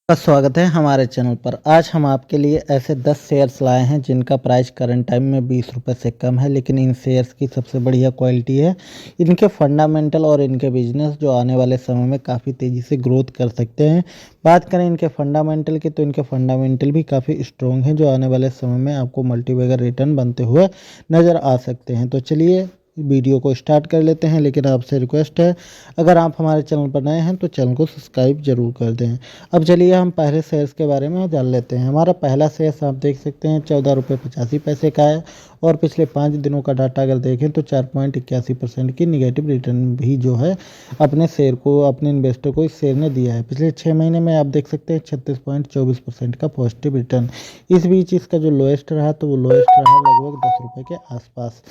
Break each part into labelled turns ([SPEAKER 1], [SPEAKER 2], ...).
[SPEAKER 1] का स्वागत है हमारे चैनल पर। आज हम आपके लिए ऐसे 10 शेयर्स लाए हैं जिनका प्राइस करंट टाइम में 20 रुपये से कम है, लेकिन इन शेयर्स की सबसे बढ़िया क्वालिटी है। इनके फंडामेंटल और इनके बिजनेस जो आने वाले समय में काफ़ी तेज़ी से ग्रोथ कर सकते हैं। बात करें इनके फंडामेंटल की, तो इनके फंडामेंटल भी काफ़ी स्ट्रॉन्ग हैं, जो आने वाले समय में आपको मल्टीबैगर रिटर्न बनते हुए नज़र आ सकते हैं। तो चलिए वीडियो को स्टार्ट कर लेते हैं, लेकिन आपसे रिक्वेस्ट है, अगर आप हमारे चैनल पर नए हैं तो चैनल को सब्सक्राइब जरूर कर दें। अब चलिए हम पहले शेयर्स के बारे में जान लेते हैं। हमारा पहला शेयर्स आप देख सकते हैं 14 रुपये 85 पैसे का है, और पिछले 5 दिनों का डाटा अगर देखें तो 4.81% की निगेटिव रिटर्न भी जो है अपने शेयर को, अपने इन्वेस्टर को इस शेयर ने दिया है। पिछले 6 महीने में आप देख सकते हैं 36.24% का पॉजिटिव रिटर्न। इस बीच इसका जो लोएस्ट रहा तो वो लोएस्ट रहा लगभग 10 रुपये के आसपास।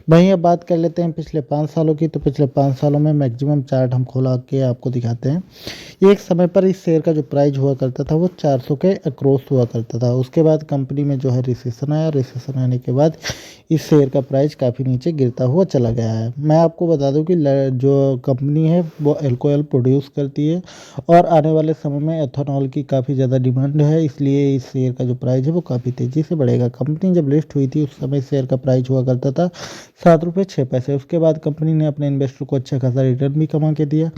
[SPEAKER 1] वहीं अब बात कर लेते हैं पिछले 5 सालों की, तो पिछले 5 सालों में मैक्सिमम चार्ट हम खोला के आपको दिखाते हैं। एक समय पर इस शेयर का जो प्राइस हुआ करता था वो 400 के अक्रॉस हुआ करता था। उसके बाद कंपनी में जो है रिसेशन आया, रिसेशन आने के बाद इस शेयर का प्राइस काफ़ी नीचे गिरता हुआ चला गया है। मैं आपको बता दूं कि जो कंपनी है वो अल्कोहल प्रोड्यूस करती है, और आने वाले समय में एथेनॉल की काफ़ी ज़्यादा डिमांड है, इसलिए इस शेयर का जो प्राइस है वो काफ़ी तेज़ी से बढ़ेगा। कंपनी जब लिस्ट हुई थी उस समय शेयर का प्राइस हुआ करता था 7 रुपये 6 पैसे। उसके बाद कंपनी ने अपने इन्वेस्टर को अच्छा खासा रिटर्न भी कमा के दिया।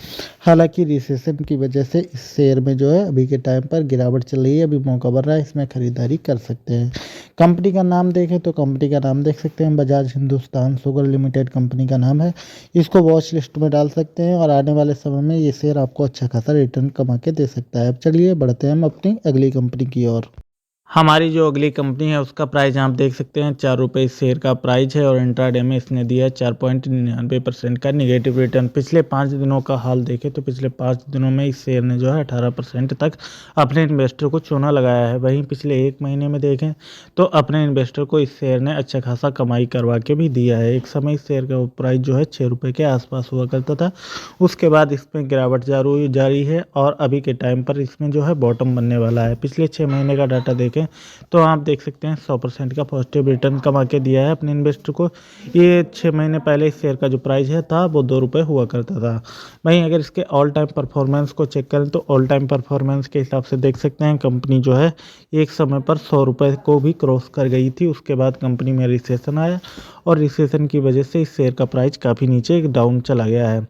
[SPEAKER 1] हालांकि रिसेशन की वजह से इस शेयर में जो है अभी के टाइम पर गिरावट चल रही है, अभी मौका बन रहा है, इसमें खरीदारी कर सकते हैं। कंपनी का नाम देखें तो कंपनी का नाम देख सकते हैं Bajaj Hindustan sugar limited company का नाम है। इसको वॉच लिस्ट में डाल सकते हैं, और आने वाले समय में ये शेयर आपको अच्छा खासा रिटर्न कमा के दे सकता है। अब चलिए बढ़ते हैं हम अपनी अगली कंपनी की ओर। हमारी जो अगली कंपनी है उसका प्राइस आप देख सकते हैं 4 रुपये इस शेयर का प्राइस है, और इंट्राडे में इसने दिया है 4.99% का निगेटिव रिटर्न। पिछले 5 दिनों का हाल देखें तो पिछले 5 दिनों में इस शेयर ने जो है 18% तक अपने इन्वेस्टर को चूना लगाया है। वहीं पिछले 1 महीने में देखें तो अपने इन्वेस्टर को इस शेयर ने अच्छा खासा कमाई करवा के भी दिया है। एक समय इस शेयर का प्राइस जो है 6 रुपये के आसपास हुआ करता था, उसके बाद इसमें गिरावट जारी है, और अभी के टाइम पर इसमें जो है बॉटम बनने वाला है। पिछले 6 महीने का डाटा देखें तो आप देख सकते हैं 100% का पॉजिटिव रिटर्न कमा के दिया है अपने इन्वेस्टर को। ये 6 महीने पहले इस शेयर का जो प्राइस है था वो 2 रुपये हुआ करता था। वहीं अगर इसके ऑल टाइम परफॉर्मेंस को चेक करें तो ऑल टाइम परफॉर्मेंस के हिसाब से देख सकते हैं कंपनी जो है एक समय पर 100 रुपये को भी क्रॉस कर गई थी। उसके बाद कंपनी में रिसेशन आया, और रिसेशन की वजह से इस शेयर का प्राइस काफ़ी नीचे डाउन चला गया है।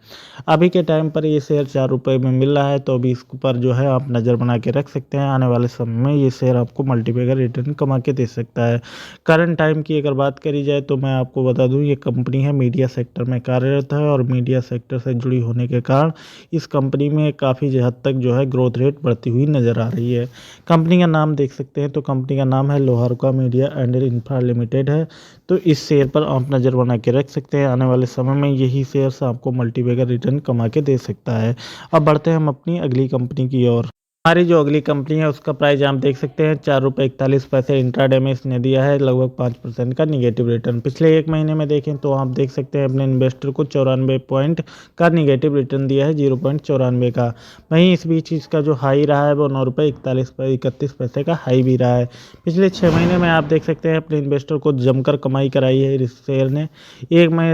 [SPEAKER 1] अभी के टाइम पर ये शेयर 4 रुपये में मिल रहा है, तो अभी इस पर जो है आप नज़र बना के रख सकते हैं। आने वाले समय में ये शेयर आपको मल्टीबैगर रिटर्न कमा के दे सकता है। करंट टाइम की अगर बात करी जाए तो मैं आपको बता दूं ये कंपनी है मीडिया सेक्टर में कार्यरत है, और मीडिया सेक्टर से जुड़ी होने के कारण इस कंपनी में काफ़ी हद तक जो है ग्रोथ रेट बढ़ती हुई नज़र आ रही है। कंपनी का नाम देख सकते हैं तो कंपनी का नाम है Loharuka media and infra limited है। तो इस शेयर पर आप नज़र बना के रख सकते हैं। आने वाले समय में यही शेयर्स आपको मल्टीबैगर रिटर्न कमा के दे सकता है। अब बढ़ते हैं हम अपनी अगली कंपनी की ओर। हमारी जो अगली कंपनी है उसका प्राइस आप देख सकते हैं 4 रुपये 41 पैसे। इंट्राडे में इसने दिया है लगभग 5% का निगेटिव रिटर्न। पिछले 1 महीने में देखें तो आप देख सकते हैं अपने इन्वेस्टर को 94 पॉइंट का निगेटिव रिटर्न दिया है, 0.94 का। वहीं इस बीच इसका जो हाई रहा है वो 9 रुपये 31 पैसे का हाई भी रहा है। पिछले 6 महीने में आप देख सकते हैं अपने इन्वेस्टर को जमकर कमाई कराई है इस शेयर ने।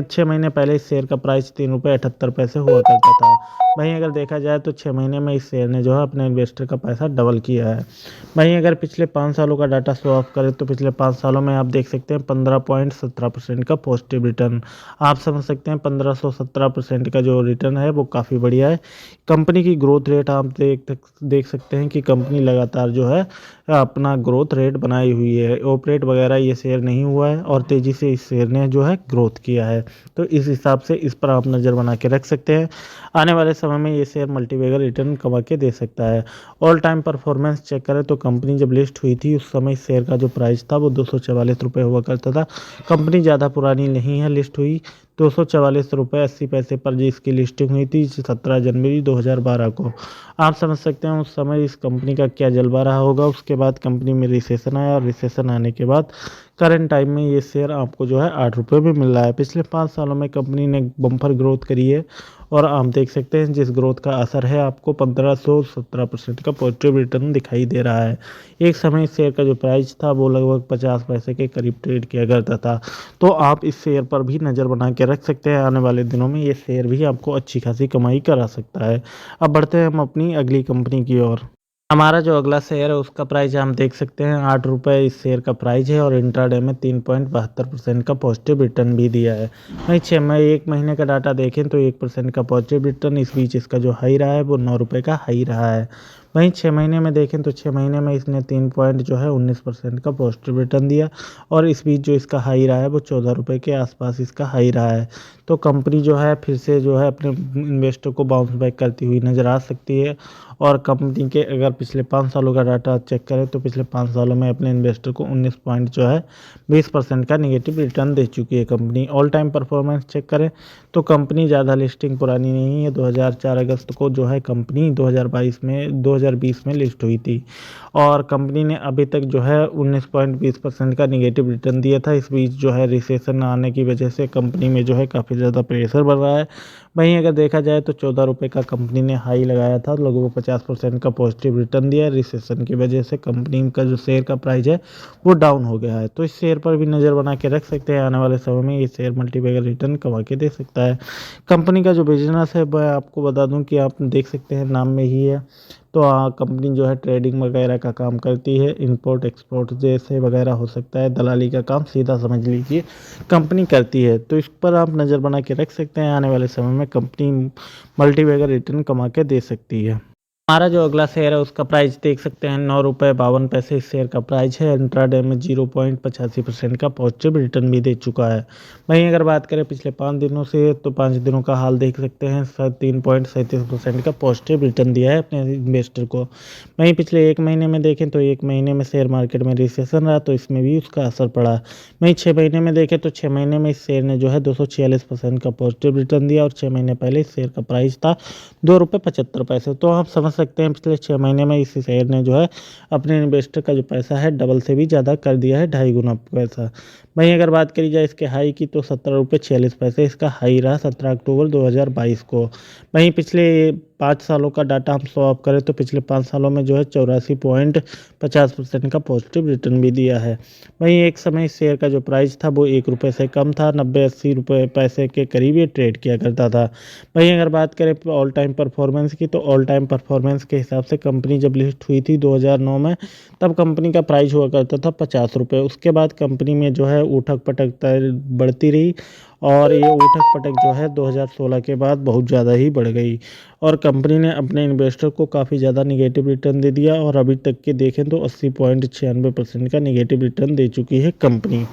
[SPEAKER 1] 6 महीने पहले इस शेयर का प्राइस 3 रुपये 78 पैसे हुआ करता था। वहीं अगर देखा जाए तो 6 महीने में इस शेयर ने जो है अपने इन्वेस्टर का पैसा डबल किया है। वहीं अगर पिछले 5 सालों का डाटा शो ऑफ करें तो पिछले 5 सालों में आप देख सकते हैं 15.17% का पॉजिटिव रिटर्न। आप समझ सकते हैं 1517% का जो रिटर्न है वो काफ़ी बढ़िया है। कंपनी की ग्रोथ रेट आप देख सकते हैं कि कंपनी लगातार जो है अपना ग्रोथ रेट बनाई हुई है। ऑपरेट वगैरह ये शेयर नहीं हुआ है, और तेज़ी से इस शेयर ने जो है ग्रोथ किया है। तो इस हिसाब से इस पर आप नज़र बना के रख सकते हैं। आने वाले समय में ये शेयर मल्टीबैगर रिटर्न कमा के दे सकता है। ऑल टाइम परफॉर्मेंस चेक करें तो कंपनी जब लिस्ट हुई थी उस समय शेयर का जो प्राइस था वो 244 रुपये हुआ करता था। कंपनी ज़्यादा पुरानी नहीं है, लिस्ट हुई 244 रुपये 80 पैसे पर जी इसकी लिस्टिंग हुई थी 17 जनवरी 2012 को। आप समझ सकते हैं उस समय इस कंपनी का क्या जलवा रहा होगा। उसके बाद कंपनी में रिसेशन आया, और रिसेशन आने के बाद करंट टाइम में ये शेयर आपको जो है 8 रुपये में मिल रहा है। पिछले 5 सालों में कंपनी ने बम्पर ग्रोथ करी है, और आप देख सकते हैं जिस ग्रोथ का असर है आपको 1517% का पॉजिटिव रिटर्न दिखाई दे रहा है। एक समय इस शेयर का जो प्राइस था वो लगभग 50 पैसे के करीब ट्रेड किया करता था। तो आप इस शेयर पर भी नज़र बना के रख सकते हैं। आने वाले दिनों में ये शेयर भी आपको अच्छी खासी कमाई करा सकता है। अब बढ़ते हैं हम अपनी अगली कंपनी की ओर। हमारा जो अगला शेयर है उसका प्राइस हम देख सकते हैं 8 रुपये इस शेयर का प्राइस है और इंट्राडे में 3.72% का पॉजिटिव रिटर्न भी दिया है। वहीं 1 महीने का डाटा देखें तो 1% का पॉजिटिव रिटर्न, इस बीच इसका जो हाई रहा है वो 9 रुपये का हाई रहा है। वहीं 6 महीने में देखें तो 6 महीने में इसने 3 पॉइंट जो है 19% का पॉजिटिव रिटर्न दिया और इस बीच जो इसका हाई रहा है वो 14 रुपये के आसपास इसका हाई रहा है। तो कंपनी जो है फिर से जो है अपने इन्वेस्टर को बाउंस बैक करती हुई नज़र आ सकती है। और कंपनी के अगर पिछले 5 सालों का डाटा चेक करें तो पिछले 5 सालों में अपने इन्वेस्टर को 19 पॉइंट जो है 20% का नेगेटिव रिटर्न दे चुकी है company. All time performance check करें तो कंपनी ज़्यादा लिस्टिंग पुरानी नहीं है। 2004 अगस्त को जो है कंपनी 2020 में लिस्ट हुई थी और कंपनी ने अभी तक जो है 19.20% का नेगेटिव रिटर्न दिया था। इस बीच जो है रिसेशन आने की वजह से कंपनी में जो है काफ़ी ज़्यादा प्रेशर बढ़ रहा है। वहीं अगर देखा जाए तो 14 रुपये का कंपनी ने हाई लगाया था, लगभग 50% का पॉजिटिव रिटर्न दिया है। रिसेशन की वजह से कंपनी का जो शेयर का प्राइस है वो डाउन हो गया है। तो इस शेयर पर भी नज़र बना के रख सकते हैं, आने वाले समय में ये शेयर मल्टीबैगर रिटर्न कमा के दे सकता है। कंपनी का जो बिजनेस है वह आपको बता दूं कि आप देख सकते हैं नाम में ही है। तो कंपनी जो है ट्रेडिंग वगैरह का काम करती है, इंपोर्ट एक्सपोर्ट जैसे वगैरह हो सकता है, दलाली का काम सीधा समझ लीजिए कंपनी करती है। तो इस पर आप नज़र बना के रख सकते हैं, आने वाले समय में कंपनी मल्टीबैगर रिटर्न कमा के दे सकती है। हमारा जो अगला शेयर है उसका प्राइस देख सकते हैं 9 रुपये 52 पैसे इस शेयर का प्राइस है। इंट्राडे में 0.85% का पॉजिटिव रिटर्न भी दे चुका है। वहीं अगर बात करें पिछले 5 दिनों से तो 5 दिनों का हाल देख सकते हैं, 3.37% का पॉजिटिव रिटर्न दिया है अपने इन्वेस्टर को। वहीं पिछले 1 महीने में देखें तो 1 महीने में शेयर मार्केट में रिसेशन रहा तो इसमें भी उसका असर पड़ा। वहीं 6 महीने में देखें तो 6 महीने में इस शेयर ने जो है 246% का पॉजिटिव रिटर्न दिया और 6 महीने पहले इस शेयर का प्राइस था 2 रुपये 75 पैसे। तो आप समझ सकते हैं पिछले 6 महीने में इस शेयर ने जो है अपने इन्वेस्टर का जो पैसा है डबल से भी ज़्यादा कर दिया है, 2.5 गुना पैसा। वहीं अगर बात करी जाए इसके हाई की तो 17 रुपये 46 पैसे इसका हाई रहा 17 अक्टूबर 2022 को। वहीं पिछले 5 सालों का डाटा हम स्वैप करें तो पिछले 5 सालों में जो है 84.50% का पॉजिटिव रिटर्न भी दिया है। वहीं एक समय इस शेयर का जो प्राइस था वो 1 रुपये से कम था, 90-80 रुपये पैसे के करीब ये ट्रेड किया करता था। वहीं अगर बात करें ऑल टाइम परफॉर्मेंस की तो ऑल टाइम परफॉर्मेंस के हिसाब से कंपनी जब लिस्ट हुई थी 2009 में, तब कंपनी का प्राइस हुआ करता था 50 रुपये। उसके बाद कंपनी में जो है उठक पटक बढ़ती रही और ये उठक पटक जो है 2016 के बाद बहुत ज़्यादा ही बढ़ गई और कंपनी ने अपने इन्वेस्टर को काफ़ी ज़्यादा निगेटिव रिटर्न दे दिया और अभी तक के देखें तो 80.96% का निगेटिव रिटर्न दे चुकी है कंपनी।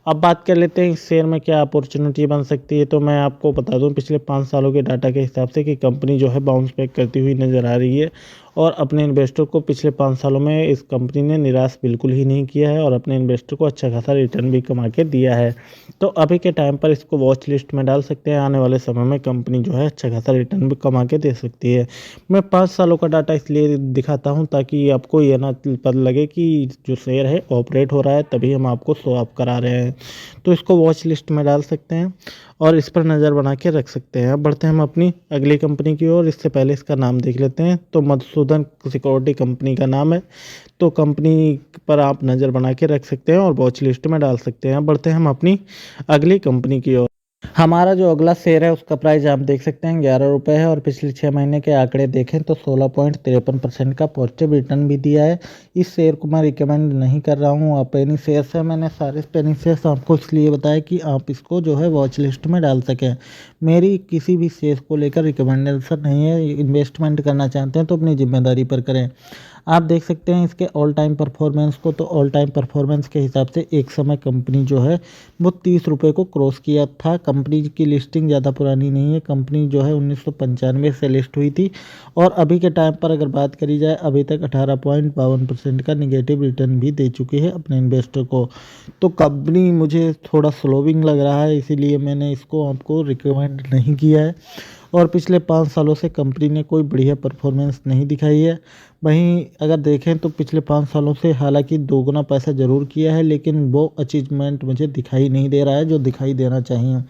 [SPEAKER 1] अब बात कर लेते हैं इस शेयर में क्या अपॉर्चुनिटी बन सकती है। तो मैं आपको बता दूं पिछले 5 सालों के डाटा के हिसाब से कि कंपनी जो है बाउंस बैक करती हुई नज़र आ रही है और अपने इन्वेस्टर को पिछले 5 सालों में इस कंपनी ने निराश बिल्कुल ही नहीं किया है और अपने इन्वेस्टर को अच्छा खासा रिटर्न भी कमा के दिया है। तो अभी के टाइम पर इसको वॉच लिस्ट में डाल सकते हैं, आने वाले समय में कंपनी जो है अच्छा खासा रिटर्न भी कमा के दे सकती है। मैं 5 सालों का डाटा इसलिए दिखाता हूँ ताकि आपको ये ना पता लगे कि जो शेयर है ऑपरेट हो रहा है, तभी हम आपको शो ऑफ करा रहे हैं। तो इसको वॉच लिस्ट में डाल सकते हैं और इस पर नज़र बना के रख सकते हैं। अब बढ़ते हैं हम अपनी अगली कंपनी की ओर। इससे पहले इसका नाम देख लेते हैं। तो मधुसूदन सिक्योरिटी कंपनी का नाम है। तो कंपनी पर आप नज़र बना के रख सकते हैं और वॉच लिस्ट में डाल सकते हैं। अब बढ़ते हैं हम अपनी अगली कंपनी की ओर। हमारा जो अगला शेयर है उसका प्राइस आप देख सकते हैं 11 रुपये है और पिछले 6 महीने के आंकड़े देखें तो 16.53% का पॉजिटिव रिटर्न भी दिया है। इस शेयर को मैं रिकमेंड नहीं कर रहा हूँ। आप पेनी शेयर्स है, मैंने सारे पेनी शेयर्स आपको इसलिए बताया कि आप इसको जो है वॉच लिस्ट में डाल सकें। मेरी किसी भी शेयर को लेकर रिकमेंडेशन नहीं है। इन्वेस्टमेंट करना चाहते हैं तो अपनी जिम्मेदारी पर करें। आप देख सकते हैं इसके ऑल टाइम परफॉर्मेंस को। तो ऑल टाइम परफॉर्मेंस के हिसाब से एक समय कंपनी जो है वो 30 रुपये को क्रॉस किया था। कंपनी की लिस्टिंग ज़्यादा पुरानी नहीं है। कंपनी जो है 1995 से लिस्ट हुई थी और अभी के टाइम पर अगर बात करी जाए अभी तक 18.52% का निगेटिव रिटर्न भी दे चुकी है अपने इन्वेस्टर को। तो कंपनी मुझे थोड़ा स्लोविंग लग रहा है, इसीलिए मैंने इसको आपको रिकमेंड नहीं किया है और पिछले 5 सालों से कंपनी ने कोई बढ़िया परफॉर्मेंस नहीं दिखाई है। वहीं अगर देखें तो पिछले 5 सालों से हालांकि दोगुना पैसा ज़रूर किया है, लेकिन वो अचीवमेंट मुझे दिखाई नहीं दे रहा है जो दिखाई देना चाहिए।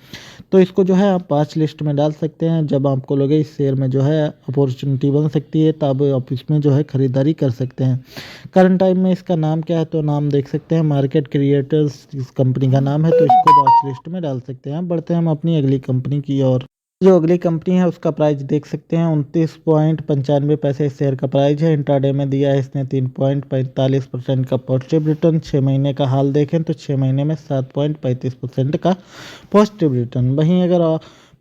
[SPEAKER 1] तो इसको जो है आप 5 लिस्ट में डाल सकते हैं। जब आपको लगे इस शेयर में जो है अपॉर्चुनिटी बन सकती है तब आप इसमें जो है ख़रीदारी कर सकते हैं। करंट टाइम में इसका नाम क्या है तो नाम देख सकते हैं मार्केट क्रिएटर्स इस कंपनी का नाम है। तो इसको वॉच लिस्ट में डाल सकते हैं। बढ़ते हैं हम अपनी अगली कंपनी की ओर। जो अगली कंपनी है उसका प्राइस देख सकते हैं 29.95 इस शेयर का प्राइस है। इंट्राडे में दिया है इसने 3.45% का पॉजिटिव रिटर्न। 6 महीने का हाल देखें तो 6 महीने में 7.35% का पॉजिटिव रिटर्न। वहीं अगर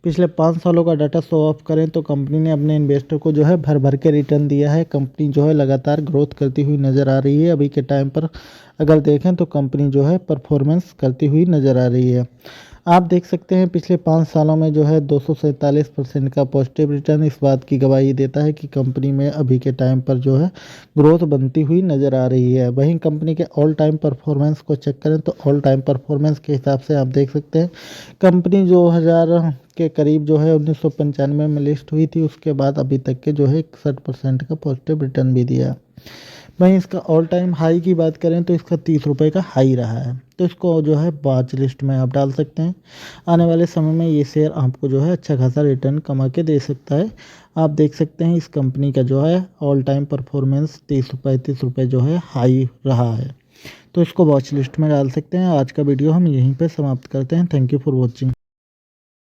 [SPEAKER 1] पिछले 5 सालों का डाटा शो ऑफ करें तो कंपनी ने अपने इन्वेस्टर को जो है भर भर के रिटर्न दिया है। कंपनी जो है लगातार ग्रोथ करती हुई नज़र आ रही है। अभी के टाइम पर अगर देखें तो कंपनी जो है परफॉर्मेंस करती हुई नज़र आ रही है। आप देख सकते हैं पिछले 5 सालों में जो है 247% का पॉजिटिव रिटर्न इस बात की गवाही देता है कि कंपनी में अभी के टाइम पर जो है ग्रोथ बनती हुई नज़र आ रही है। वहीं कंपनी के ऑल टाइम परफॉर्मेंस को चेक करें तो ऑल टाइम परफॉर्मेंस के हिसाब से आप देख सकते हैं कंपनी 2000 के करीब जो है 1995 में लिस्ट हुई थी, उसके बाद अभी तक के जो है 61% का पॉजिटिव रिटर्न भी दिया। वहीं इसका ऑल टाइम हाई की बात करें तो इसका 30 रुपये का हाई रहा है, तो इसको जो है वॉच लिस्ट में आप डाल सकते हैं। आने वाले समय में ये शेयर आपको जो है अच्छा खासा रिटर्न कमा के दे सकता है। आप देख सकते हैं इस कंपनी का जो है ऑल टाइम परफॉर्मेंस 30 रुपये जो है हाई रहा है, तो इसको वॉच लिस्ट में डाल सकते हैं। आज का वीडियो हम यहीं पर समाप्त करते हैं। Thank you for watching.